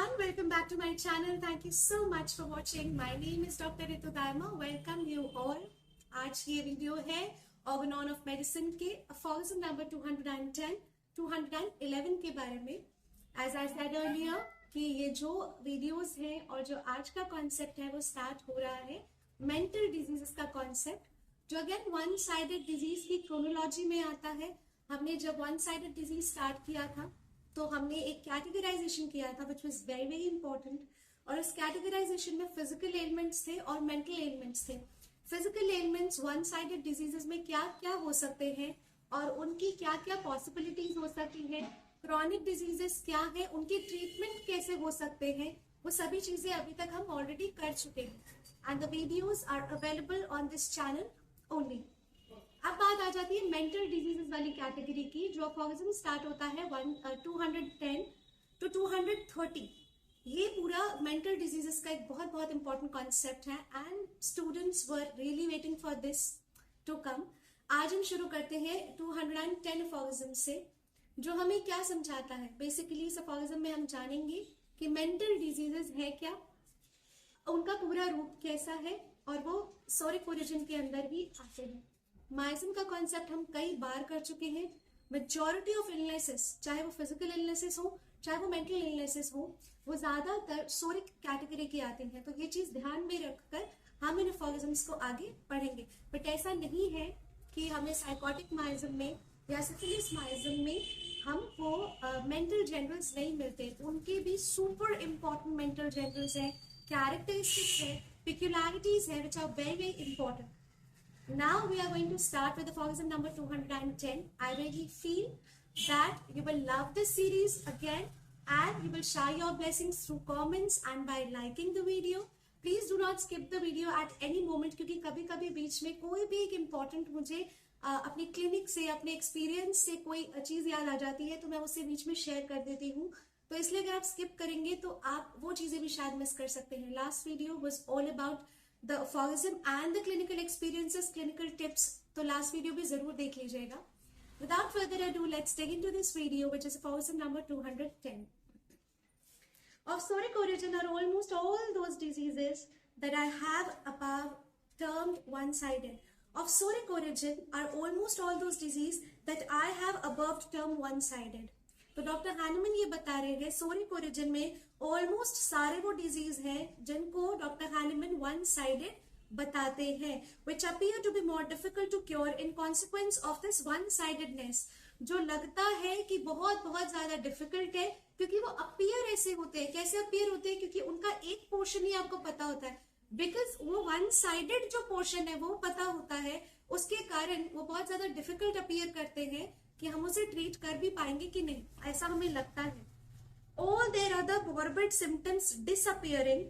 everyone, welcome back to my channel. Thank you so much for watching. My name is Dr. Ritu Dharma. Welcome you all. आज ये video है Organon of medicine के affirmation number 210, 211 के बारे में. As I said earlier कि ये जो वीडियोस हैं और जो आज का कॉन्सेप्ट है वो स्टार्ट हो रहा है मेंटल डिजीजेस का कॉन्सेप्ट, जो अगेन वन साइडेड डिजीज की क्रोनोलॉजी में आता है. हमने जब वन साइडेड डिजीज स्टार्ट किया था तो हमने एक कैटेगराइजेशन किया था which was very very important, और इस कैटेगराइजेशन में फिजिकल एलिमेंट्स थे और मेंटल एलिमेंट्स थे. Physical elements one sided diseases में क्या क्या हो सकते हैं और उनकी क्या क्या पॉसिबिलिटीज हो सकती हैं, क्रॉनिक डिजीजेस क्या है, उनकी ट्रीटमेंट कैसे हो सकते हैं, वो सभी चीजें अभी तक हम ऑलरेडी कर चुके हैं. And the videos are available on this channel only. अब बात आ जाती है मेंटल डिजीजेस वाली कैटेगरी की, जो अफॉर्मेशन स्टार्ट होता है 210 to 230. ये पूरा मेंटल डिजीजेस का एक बहुत बहुत इंपॉर्टेंट कॉन्सेप्ट है and students were really waiting for this to come. आज हम शुरू करते हैं 210 अफॉर्मेशन से, जो हमें क्या समझाता है. बेसिकली इस अफॉर्मेशन में हम जानेंगे कि मेंटल डिजीजेस है क्या, उनका पूरा रूप कैसा है, और वो सोरिक ओरिजिन के अंदर ही आते हैं. माइसिन का कॉन्सेप्ट हम कई बार कर चुके हैं. मेजॉरिटी ऑफ इलनेसेस, चाहे वो फिजिकल इलनेसेस हो चाहे वो मेंटल इलनेसेस हो, वो ज्यादातर सोरिक कैटेगरी के आते हैं. तो ये चीज ध्यान में रखकर हम इन अफॉर्मेशंस को आगे पढ़ेंगे. बट ऐसा नहीं है कि हमें साइकोटिक माइजम में या सिफिलिस माइजम में हमको मेंटल जनरल्स नहीं मिलते. उनके भी सुपर इंपॉर्टेंट मेंटल जनरल्स हैं, कैरेक्टरिस्टिक्स है, peculiarities है, which are very very important. Now we are going to start with the aforism number 210. I really feel that you will love this series again and you will share your blessings through comments and by liking the video. Please do not skip the video at any moment, क्योंकि कभी कभी बीच में कोई भी एक important मुझे अपनी clinic से, अपने एक्सपीरियंस से कोई चीज याद आ जाती है तो मैं उसे बीच में शेयर कर देती हूँ. तो इसलिए अगर आप स्किप करेंगे तो आप वो चीजें भी शायद मिस कर सकते हैं. Last video was all about the aphorism and the clinical experiences, clinical tips, तो लास्ट वीडियो भी जरूर देख लीजिएगा. Without further ado, let's dig into this video, which is aphorism number 210. Of soric origin are almost all those diseases that I have above termed one-sided. Of soric origin are almost all those diseases that I have above termed one-sided. तो doctor Hahnemann ये बता रहे हैं सोरिक origin में almost सारे वो disease हैं जिनको डॉक्टर हैनमन वन साइडेड बताते हैं, which appear to be more difficult to cure in consequence of this one-sidedness. जो लगता है कि बहुत बहुत ज्यादा डिफिकल्ट है क्योंकि वो अपीयर ऐसे होते हैं. कैसे अपीयर होते हैं? क्योंकि उनका एक पोर्शन ही आपको पता होता है. बिकॉज वो वन साइडेड जो पोर्शन है वो पता होता है, उसके कारण वो बहुत ज्यादा डिफिकल्ट अपीयर करते हैं कि हम उसे ट्रीट कर भी पाएंगे कि नहीं, ऐसा हमें लगता है. All their other morbid symptoms disappearing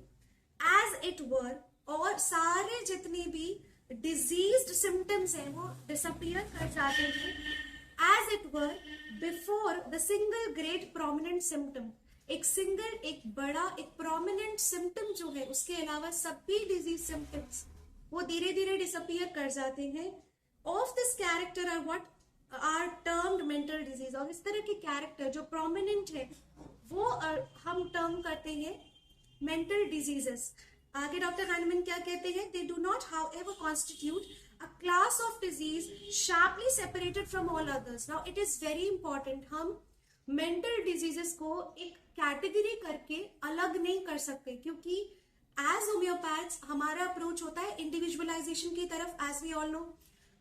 as it were, और सारे जितने भी डिजीज्ड सिम्टम्स हैं वो डिसअपियर कर जाते हैं as it were before the single great prominent symptom. एक सिंगल, एक बड़ा, एक प्रोमिनेंट सिम्टम जो है उसके अलावा सभी डिजीज सिम्टम्स वो धीरे धीरे डिसअपियर कर जाते हैं. Of this character are what are termed mental disease. और इस तरह के कैरेक्टर जो प्रोमिनेंट है वो हम टर्म करते हैं मेंटल डिजीजेस. आगे डॉक्टर हैनमन क्या कहते हैं? They do not however constitute a class of disease sharply separated from all others. Now it is very important, हम मेंटल डिजीजेस को एक कैटेगरी करके अलग नहीं कर सकते, क्योंकि एज होम्योपैथ्स हमारा अप्रोच होता है इंडिविजुअलाइजेशन की तरफ, एज वी ऑल नो.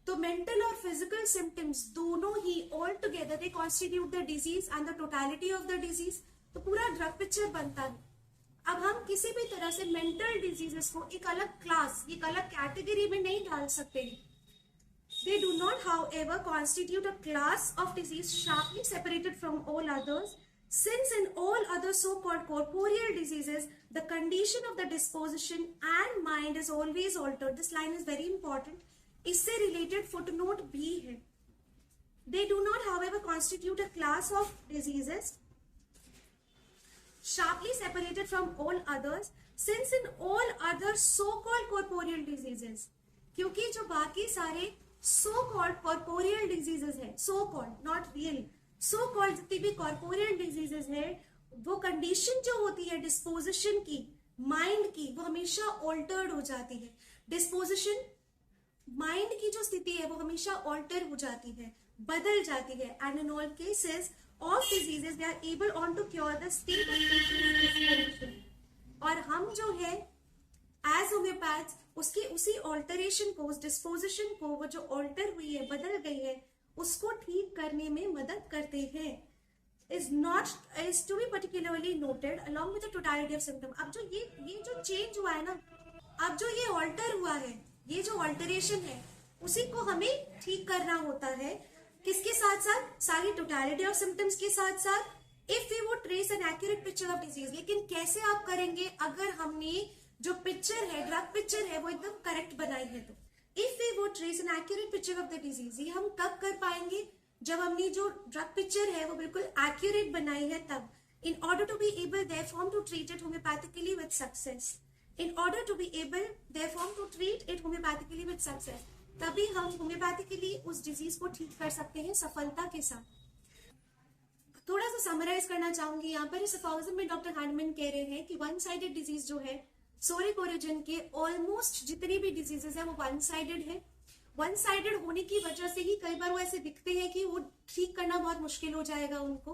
तो मेंटल और फिजिकल सिम्टम्स दोनों ही all together they constitute the disease and the totality of the disease. तो पूरा ड्रग पिक्चर बनता है. अब हम किसी भी तरह से मेंटल डिजीजेस को एक अलग क्लास, एक अलग कैटेगरी में नहीं डाल सकते. They do not however constitute a class of disease sharply separated from all others, since in all other so-called corporeal diseases the condition of the disposition and mind is always altered. This line is very important. इससे related footnote भी है. They do not however constitute a class of diseases sharply separated from all others, since in all other so-called corporeal diseases, क्योंकि जो बाकी सारे so-called corporeal diseases है, so-called not real, so-called जितनी भी corporeal diseases है वो कंडीशन जो होती है डिस्पोजिशन की, माइंड की, वो हमेशा ऑल्टर्ड हो जाती है। डिस्पोजिशन, माइंड की जो स्थिति है वो हमेशा ऑल्टर हो जाती है, बदल जाती है। And in all cases of diseases they are able on to cure the state of disposition. और हम जो है एज होम्योपैथ्स उसकी उसी ऑल्टरेशन को, उस डिस्पोजिशन को, वो जो ऑल्टर हुई है, बदल गई है, उसको ठीक करने में मदद करते हैं। is to be particularly noted along with the totality of symptom। अब जो ये जो चेंज हुआ है ना, अब जो ये ऑल्टर हुआ है, ये जो ऑल्टरेशन है, उसी को हमें ठीक करना होता है। किसके साथ साथ? सारी टोटलिटी ऑफ सिम्टम्स के साथ साथ। If we would trace an accurate picture of disease, लेकिन कैसे आप करेंगे अगर हमने जो पिक्चर है, ड्रग पिक्चर है, वो एकदम करेक्ट बनाई है तो। If we would trace an accurate picture of the disease, ये हम कब कर पाएंगे? जब हमने जो ड्रग पिक्चर है वो बिल्कुल एक्यूरेट बनाई है तब। In order to be able therefore to treat it homoeopathically with success, in order to be able therefore to treat it homoeopathically with success, तभी हम होम्योपैथिकली उस डिजीज को ठीक कर सकते हैं सफलता के साथ। थोड़ा सा समराइज करना चाहूंगी यहाँ पर। इस अफॉर्मेशन में डॉक्टर हार्डमैन कह रहे हैं कि वन साइडेड डिजीज जो है, सोरिक ओरिजिन के ऑलमोस्ट जितनी भी डिजीजेस है वो वन साइडेड है। वन साइडेड होने की वजह से ही कई बार वो ऐसे दिखते हैं कि वो ठीक करना बहुत मुश्किल हो जाएगा उनको,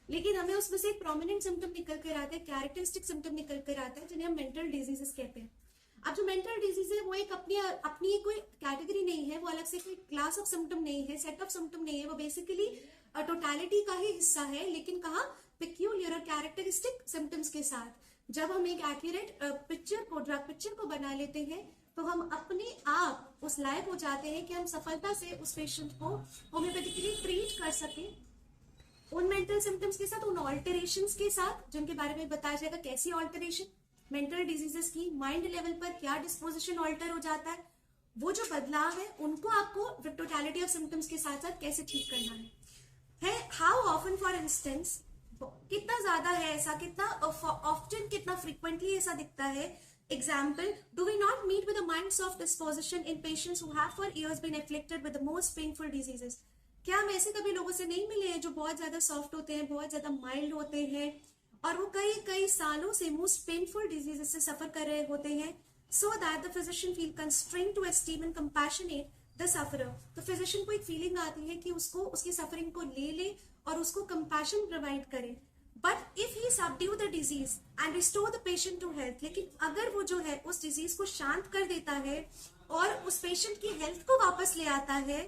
लेकिन हमें उसमें से एक प्रोमिनेंट सिम्टम निकल कर आता है, कैरेक्टरिस्टिक सिम्टम निकल कर आता है, जिन्हें हम मेंटल डिजीजेस कहते हैं। अब जो मेंटल डिजीज है वो एक अपनी कोई कैटेगरी नहीं है, वो अलग से कोई क्लास ऑफ सिम्टम नहीं है, सेट ऑफ सिम्टम नहीं है, वो बेसिकली टोटलिटी का ही हिस्सा है, लेकिन कहा पेक्यूलियर और कैरेक्टरिस्टिक सिम्टम्स के साथ। जब हम एक एक्यूरेट पिक्चर को, ड्रग पिक्चर को बना लेते हैं, तो हम अपने आप उस लायक हो जाते हैं कि हम सफलता से उस पेशेंट को होम्योपैथिकली ट्रीट कर सके, उन मेंटल सिम्टम्स के साथ, उन ऑल्टरेशंस के साथ, जिनके बारे में बताया जाएगा कैसी ऑल्टरेशन मेंटल डिजीजेस की, माइंड लेवल पर क्या डिस्पोजिशन ऑल्टर हो जाता है, वो जो बदलाव है उनको आपको टोटलिटी ऑफ सिम्टम्स के साथ साथ कैसे ठीक करना है। हाउ ऑफन, फॉर इंस्टेंस, कितना ज्यादा है ऐसा, कितना ऑफ्टन, कितना फ्रीक्वेंटली ऐसा दिखता है। Example, do we not meet with a mind soft disposition in patients who have for years been afflicted with the most painful diseases? क्या हम ऐसे कभी लोगों से नहीं मिले हैं जो बहुत ज्यादा सॉफ्ट होते हैं, बहुत ज्यादा माइल्ड होते हैं, और वो कई सालों से मोस्ट पेनफुल डिजीजेस से सफर कर रहे होते हैं, so that the physician feel constrained to esteem and compassionate the sufferer। तो फिजिशियन को एक फीलिंग आती है कि उसको उसकी सफरिंग को ले और उसको कंपैशन प्रोवाइड करे। But if he subdue the disease and restore the patient to health, लेकिन अगर वो जो है उस डिजीज को शांत कर देता है और उस पेशेंट की हेल्थ को वापस ले आता है,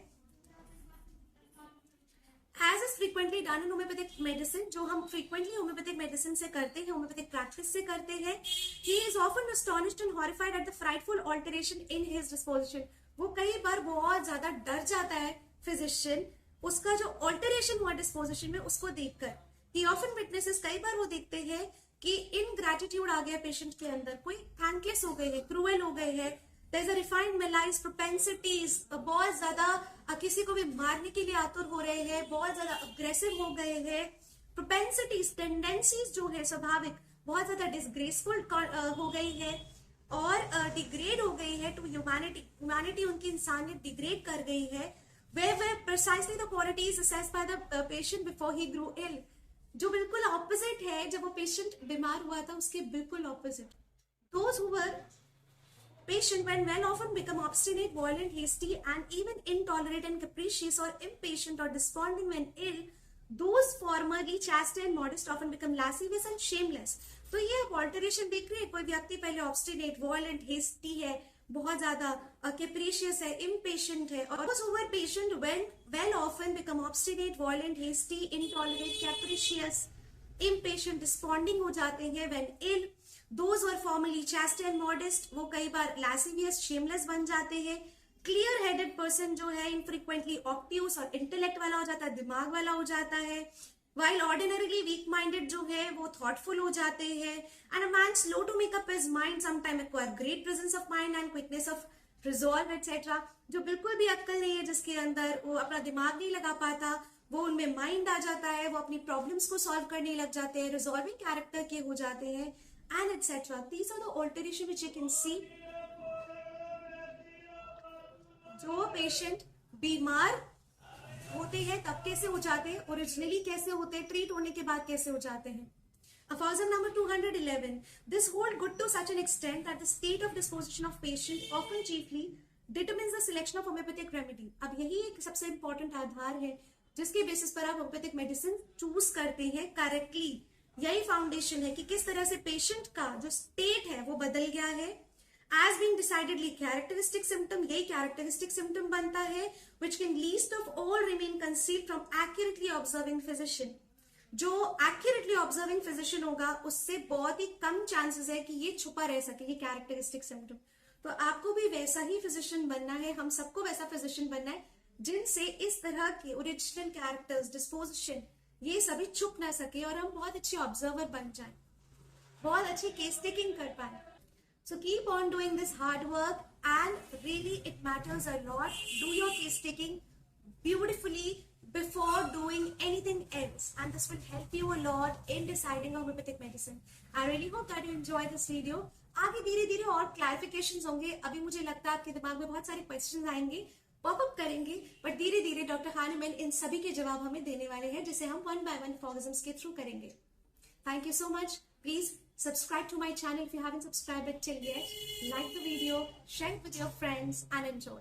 as is frequently done in homeopathic medicine, जो हम फ्रीक्वेंटली होम्योपैथिक मेडिसिन से करते हैं, होम्योपैथिक प्रैक्टिस से करते हैं, he is often astonished and horrified at the frightful alteration in his disposition. वो कई बार बहुत ज्यादा डर जाता है फिजिशियन, उसका जो ऑल्टरेशन हुआ डिस्पोजिशन में उसको देखकर। ही ऑफन विटनेसेस, कई बार वो देखते हैं कि इनग्रैटिट्यूड आ गया पेशेंट के अंदर, कोई थैंकलेस हो गए हैं, क्रूएल हो गए हैं, there is a refined malaise propensities, बहुत ज्यादा किसी को भी मारने के लिए आतुर हो रहे हैं, बहुत ज्यादा अग्रेसिव हो गए हैं, प्रोपेंसिटीज, टेंडेंसीज जो है स्वाभाविक बहुत ज्यादा डिसग्रेसफुल हो गई है और डिग्रेड हो गई है टू ह्यूमैनिटी उनकी इंसानियत डिग्रेड कर गई है। where precisely the qualities assessed by the patient before he grew ill, जो बिल्कुल ऑपोजिट है जब वो पेशेंट बीमार हुआ था, उसके बिल्कुल opposite. Those who were patient when well often become obstinate, violent, hasty and even intolerant and capricious or impatient or desponding when ill. Those formerly chaste and modest often become lascivious and shameless। तो ये alteration देख रहे हैं, कोई व्यक्ति पहले obstinate, violent, hasty है, बहुत ज्यादा कैप्रिशियस है, इम्पेशेंट है, और those who were patient when well often become obstinate, violent, hasty, intolerant, capricious, impatient, desponding हो जाते हैं when ill। Those were formerly chaste and modest, वो कई बार lascivious, shameless बन जाते हैं। क्लियर हेडेड पर्सन जो है इनफ्रीक्वेंटली ऑब्ट्यूस और इंटेलेक्ट वाला हो जाता है, दिमाग वाला हो जाता है, while ordinarily weak minded जो है वो thoughtful हो जाते हैं। and a man slow to make up his mind sometimes acquire great presence of mind and quickness of resolve etc। जो बिल्कुल भी अक्ल नहीं है जिसके अंदर, वो अपना दिमाग नहीं लगा पाता, वो उनमें माइंड आ जाता है, वो अपनी प्रॉब्लम्स को सॉल्व करने लग जाते हैं, रिजॉल्विंग कैरेक्टर के हो जाते हैं and etcetera. These are the alteration which you can see. जो पेशेंट बीमार होते हैं तब कैसे हो जाते हैं, ओरिजिनली कैसे होते हैं, ट्रीट होने के बाद कैसे हो जाते हैं। Aphorism number 211. This hold good to such an extent that the state of disposition of patient often chiefly determines the selection of homeopathic remedy. अब यही एक सबसे important आधार है जिसके बेसिस पर आप होम्योपैथिक मेडिसिन चूज करते हैं करेक्टली. यही फाउंडेशन है कि किस तरह से पेशेंट का जो स्टेट है वो बदल गया है. As being decidedly characteristic symptom, यही characteristic symptom बनता है which can least of all remain concealed from accurately observing physician. जो एक्यूरेटली ऑब्जर्विंग फिजिशियन होगा उससे बहुत ही कम चांसेस है कि ये छुपा रह सके ये कैरेक्टरिस्टिक सिम्टम. तो आपको भी वैसा ही फिजिशियन बनना है, हम सबको वैसा फिजिशियन बनना है जिनसे इस तरह के ओरिजिनल कैरेक्टर्स, डिस्पोजिशन ये सभी छुप ना सके और हम बहुत अच्छे ऑब्जर्वर बन जाएं, बहुत अच्छी केस टेकिंग कर पाए. So keep on doing this hard work and really it matters a lot. Do your case taking beautifully before doing anything else and this will help you a lot in deciding on homeopathic medicine. I really hope that you enjoy this video. आगे धीरे धीरे और clarifications होंगे. अभी मुझे लगता है आपके दिमाग में बहुत सारे क्वेश्चंस आएंगे, पॉपअप करेंगे, बट धीरे धीरे डॉक्टर हानीमैन इन सभी के जवाब हमें देने वाले हैं जिसे हम 1 by 1 फॉर्मिज्म्स के थ्रू करेंगे. Thank you so much. Please subscribe to my channel if you haven't subscribed it till yet. Like the video, share it with your friends and enjoy.